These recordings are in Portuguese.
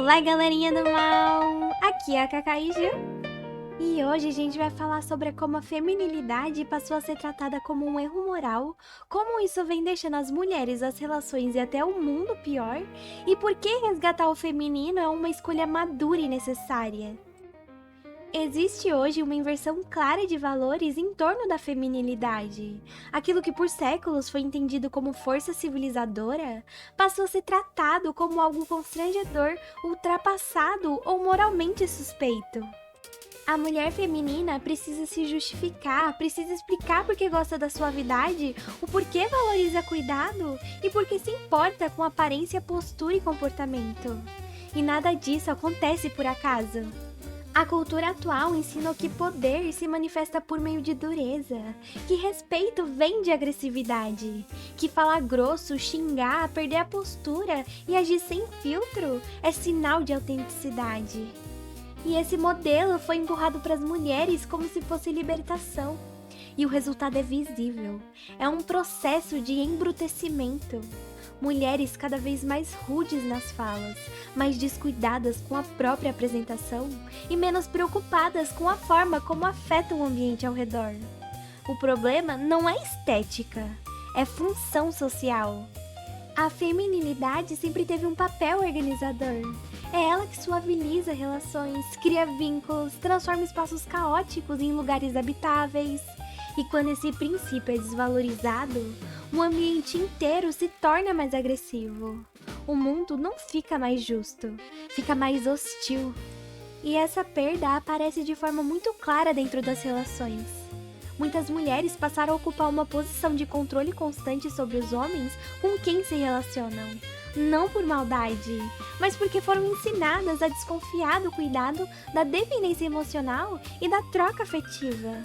Olá, galerinha do mal! Aqui é a Cacaijo. E hoje a gente vai falar sobre como a feminilidade passou a ser tratada como um erro moral, como isso vem deixando as mulheres, as relações e até o mundo pior, e por que resgatar o feminino é uma escolha madura e necessária. Existe hoje uma inversão clara de valores em torno da feminilidade. Aquilo que por séculos foi entendido como força civilizadora, passou a ser tratado como algo constrangedor, ultrapassado ou moralmente suspeito. A mulher feminina precisa se justificar, precisa explicar por que gosta da suavidade, o porquê valoriza cuidado e por que se importa com aparência, postura e comportamento. E nada disso acontece por acaso. A cultura atual ensina que poder se manifesta por meio de dureza, que respeito vem de agressividade, que falar grosso, xingar, perder a postura e agir sem filtro é sinal de autenticidade. E esse modelo foi empurrado para as mulheres como se fosse libertação. E o resultado é visível. É um processo de embrutecimento. Mulheres cada vez mais rudes nas falas, mais descuidadas com a própria apresentação e menos preocupadas com a forma como afeta o ambiente ao redor. O problema não é estética, é função social. A feminilidade sempre teve um papel organizador. É ela que suaviza relações, cria vínculos, transforma espaços caóticos em lugares habitáveis. E quando esse princípio é desvalorizado, o ambiente inteiro se torna mais agressivo. O mundo não fica mais justo, fica mais hostil. E essa perda aparece de forma muito clara dentro das relações. Muitas mulheres passaram a ocupar uma posição de controle constante sobre os homens com quem se relacionam. Não por maldade, mas porque foram ensinadas a desconfiar do cuidado, da dependência emocional e da troca afetiva.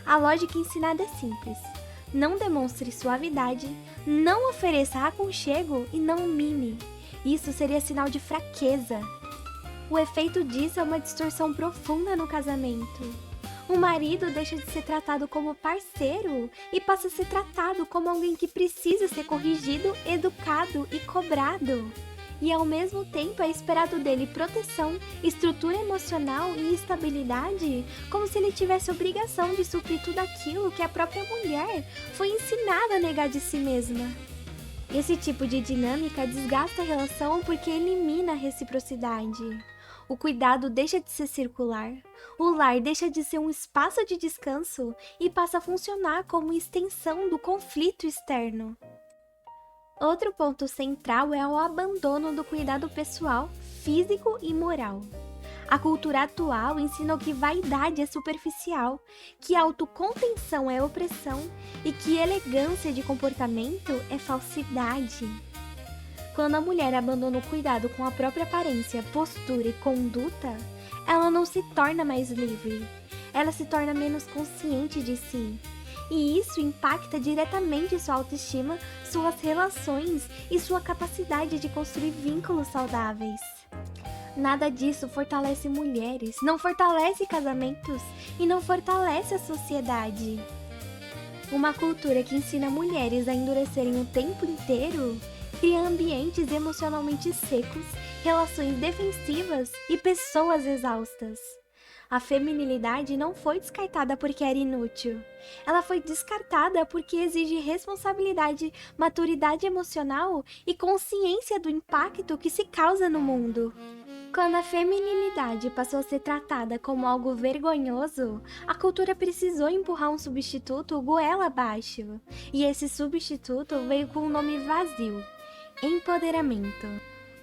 A lógica ensinada é simples. Não demonstre suavidade, não ofereça aconchego e não mime. Isso seria sinal de fraqueza. O efeito disso é uma distorção profunda no casamento. O marido deixa de ser tratado como parceiro e passa a ser tratado como alguém que precisa ser corrigido, educado e cobrado. E ao mesmo tempo é esperado dele proteção, estrutura emocional e estabilidade, como se ele tivesse obrigação de suprir tudo aquilo que a própria mulher foi ensinada a negar de si mesma. Esse tipo de dinâmica desgasta a relação porque elimina a reciprocidade. O cuidado deixa de ser circular, o lar deixa de ser um espaço de descanso e passa a funcionar como extensão do conflito externo. Outro ponto central é o abandono do cuidado pessoal, físico e moral. A cultura atual ensina que vaidade é superficial, que autocontenção é opressão e que elegância de comportamento é falsidade. Quando a mulher abandona o cuidado com a própria aparência, postura e conduta, ela não se torna mais livre, ela se torna menos consciente de si. E isso impacta diretamente sua autoestima, suas relações e sua capacidade de construir vínculos saudáveis. Nada disso fortalece mulheres, não fortalece casamentos e não fortalece a sociedade. Uma cultura que ensina mulheres a endurecerem o tempo inteiro cria ambientes emocionalmente secos, relações defensivas e pessoas exaustas. A feminilidade não foi descartada porque era inútil. Ela foi descartada porque exige responsabilidade, maturidade emocional e consciência do impacto que se causa no mundo. Quando a feminilidade passou a ser tratada como algo vergonhoso, a cultura precisou empurrar um substituto goela abaixo. E esse substituto veio com um nome vazio: empoderamento.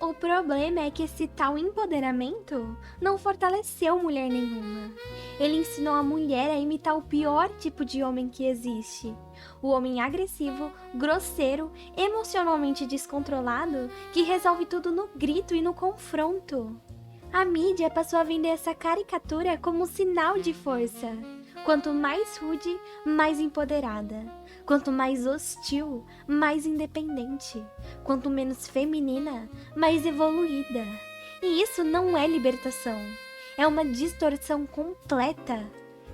O problema é que esse tal empoderamento não fortaleceu mulher nenhuma. Ele ensinou a mulher a imitar o pior tipo de homem que existe. O homem agressivo, grosseiro, emocionalmente descontrolado, que resolve tudo no grito e no confronto. A mídia passou a vender essa caricatura como um sinal de força. Quanto mais rude, mais empoderada. Quanto mais hostil, mais independente. Quanto menos feminina, mais evoluída. E isso não é libertação. É uma distorção completa.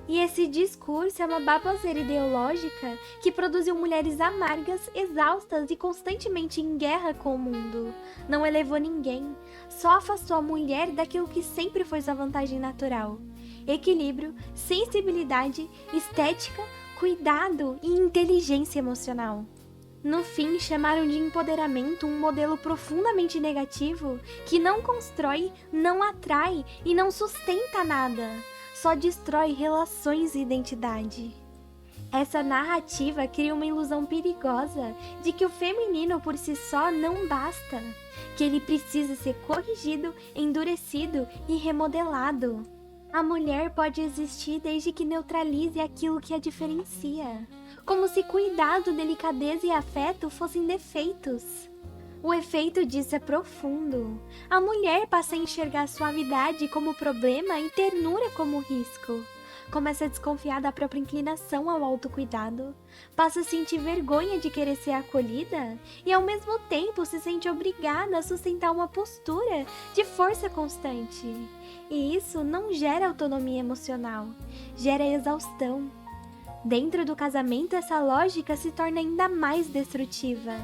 E esse discurso é uma baboseira ideológica que produziu mulheres amargas, exaustas e constantemente em guerra com o mundo. Não elevou ninguém, só afastou a mulher daquilo que sempre foi sua vantagem natural: equilíbrio, sensibilidade, estética, cuidado e inteligência emocional. No fim, chamaram de empoderamento um modelo profundamente negativo que não constrói, não atrai e não sustenta nada. Só destrói relações e identidade. Essa narrativa cria uma ilusão perigosa de que o feminino por si só não basta, que ele precisa ser corrigido, endurecido e remodelado. A mulher pode existir desde que neutralize aquilo que a diferencia, como se cuidado, delicadeza e afeto fossem defeitos. O efeito disso é profundo. A mulher passa a enxergar suavidade como problema e ternura como risco. Começa a desconfiar da própria inclinação ao autocuidado. Passa a sentir vergonha de querer ser acolhida e ao mesmo tempo se sente obrigada a sustentar uma postura de força constante. E isso não gera autonomia emocional, gera exaustão. Dentro do casamento, essa lógica se torna ainda mais destrutiva.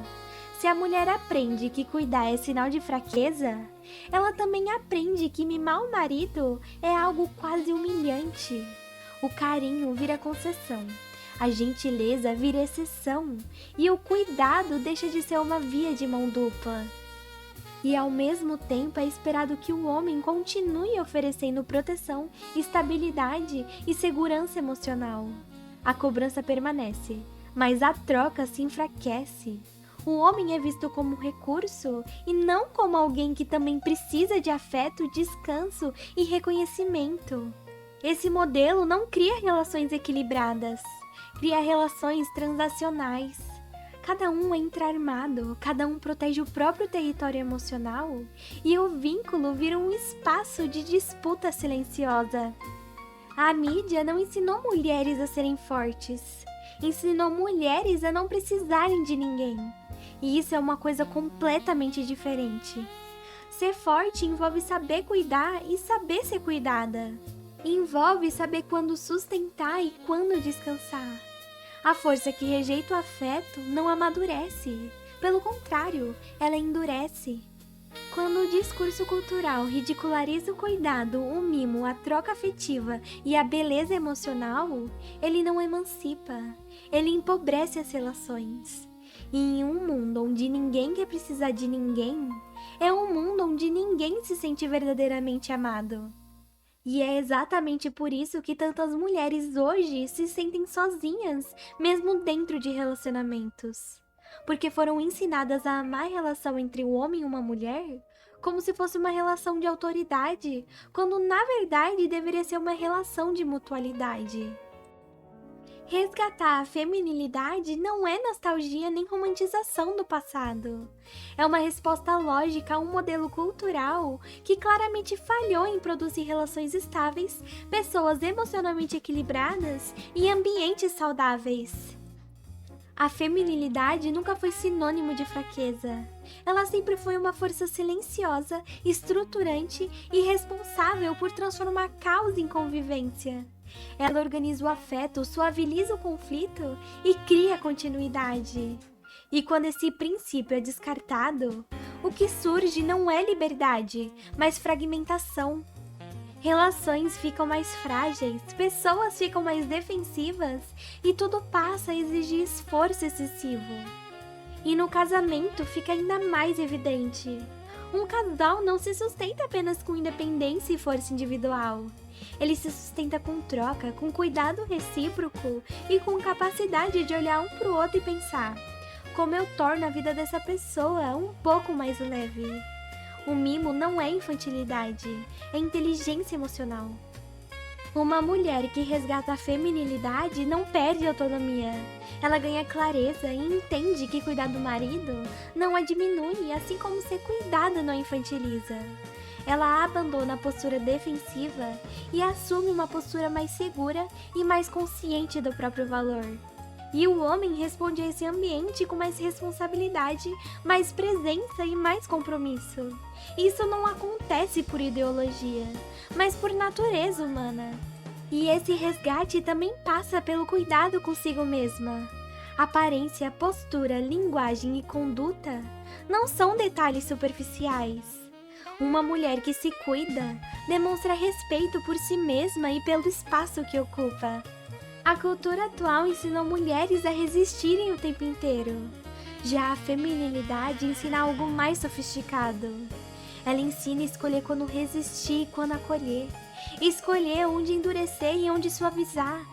Se a mulher aprende que cuidar é sinal de fraqueza, ela também aprende que mimar o marido é algo quase humilhante. O carinho vira concessão, a gentileza vira exceção e o cuidado deixa de ser uma via de mão dupla. E ao mesmo tempo é esperado que o homem continue oferecendo proteção, estabilidade e segurança emocional. A cobrança permanece, mas a troca se enfraquece. O homem é visto como recurso e não como alguém que também precisa de afeto, descanso e reconhecimento. Esse modelo não cria relações equilibradas, cria relações transacionais. Cada um entra armado, cada um protege o próprio território emocional e o vínculo vira um espaço de disputa silenciosa. A mídia não ensinou mulheres a serem fortes, ensinou mulheres a não precisarem de ninguém. E isso é uma coisa completamente diferente. Ser forte envolve saber cuidar e saber ser cuidada. Envolve saber quando sustentar e quando descansar. A força que rejeita o afeto não amadurece. Pelo contrário, ela endurece. Quando o discurso cultural ridiculariza o cuidado, o mimo, a troca afetiva e a beleza emocional, ele não emancipa, ele empobrece as relações. E em um mundo onde ninguém quer precisar de ninguém, é um mundo onde ninguém se sente verdadeiramente amado. E é exatamente por isso que tantas mulheres hoje se sentem sozinhas, mesmo dentro de relacionamentos. Porque foram ensinadas a amar a relação entre o homem e uma mulher como se fosse uma relação de autoridade, quando na verdade deveria ser uma relação de mutualidade. Resgatar a feminilidade não é nostalgia nem romantização do passado. É uma resposta lógica a um modelo cultural que claramente falhou em produzir relações estáveis, pessoas emocionalmente equilibradas e ambientes saudáveis. A feminilidade nunca foi sinônimo de fraqueza. Ela sempre foi uma força silenciosa, estruturante e responsável por transformar caos em convivência. Ela organiza o afeto, suaviza o conflito e cria continuidade. E quando esse princípio é descartado, o que surge não é liberdade, mas fragmentação. Relações ficam mais frágeis, pessoas ficam mais defensivas e tudo passa a exigir esforço excessivo. E no casamento fica ainda mais evidente. Um casal não se sustenta apenas com independência e força individual. Ele se sustenta com troca, com cuidado recíproco e com capacidade de olhar um para o outro e pensar: como eu torno a vida dessa pessoa um pouco mais leve? O mimo não é infantilidade, é inteligência emocional. Uma mulher que resgata a feminilidade não perde autonomia. Ela ganha clareza e entende que cuidar do marido não a diminui, assim como ser cuidada não a infantiliza. Ela abandona a postura defensiva e assume uma postura mais segura e mais consciente do próprio valor. E o homem responde a esse ambiente com mais responsabilidade, mais presença e mais compromisso. Isso não acontece por ideologia, mas por natureza humana. E esse resgate também passa pelo cuidado consigo mesma. Aparência, postura, linguagem e conduta não são detalhes superficiais. Uma mulher que se cuida demonstra respeito por si mesma e pelo espaço que ocupa. A cultura atual ensina mulheres a resistirem o tempo inteiro. Já a feminilidade ensina algo mais sofisticado. Ela ensina a escolher quando resistir e quando acolher. Escolher onde endurecer e onde suavizar.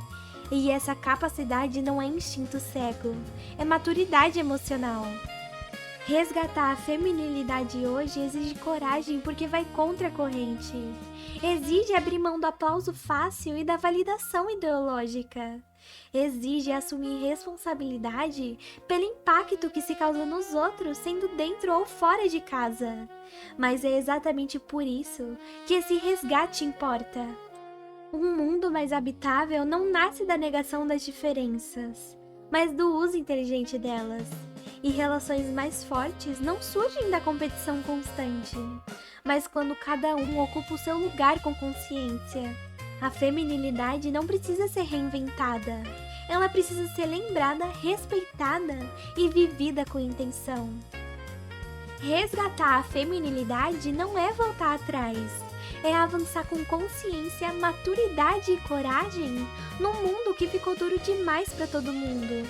E essa capacidade não é instinto cego, é maturidade emocional. Resgatar a feminilidade hoje exige coragem porque vai contra a corrente. Exige abrir mão do aplauso fácil e da validação ideológica. Exige assumir responsabilidade pelo impacto que se causa nos outros, sendo dentro ou fora de casa. Mas é exatamente por isso que esse resgate importa. Um mundo mais habitável não nasce da negação das diferenças, mas do uso inteligente delas. E relações mais fortes não surgem da competição constante, mas quando cada um ocupa o seu lugar com consciência. A feminilidade não precisa ser reinventada, ela precisa ser lembrada, respeitada e vivida com intenção. Resgatar a feminilidade não é voltar atrás, é avançar com consciência, maturidade e coragem num mundo que ficou duro demais para todo mundo.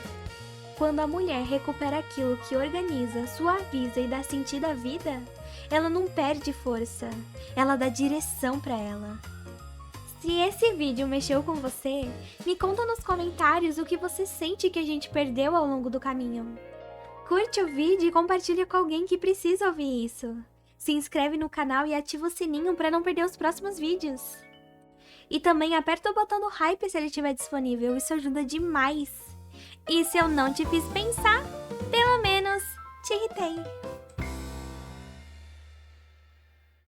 Quando a mulher recupera aquilo que organiza, suaviza e dá sentido à vida, ela não perde força, ela dá direção para ela. Se esse vídeo mexeu com você, me conta nos comentários o que você sente que a gente perdeu ao longo do caminho. Curte o vídeo e compartilha com alguém que precisa ouvir isso. Se inscreve no canal e ativa o sininho para não perder os próximos vídeos. E também aperta o botão do hype se ele estiver disponível, isso ajuda demais. E se eu não te fiz pensar, pelo menos te irritei.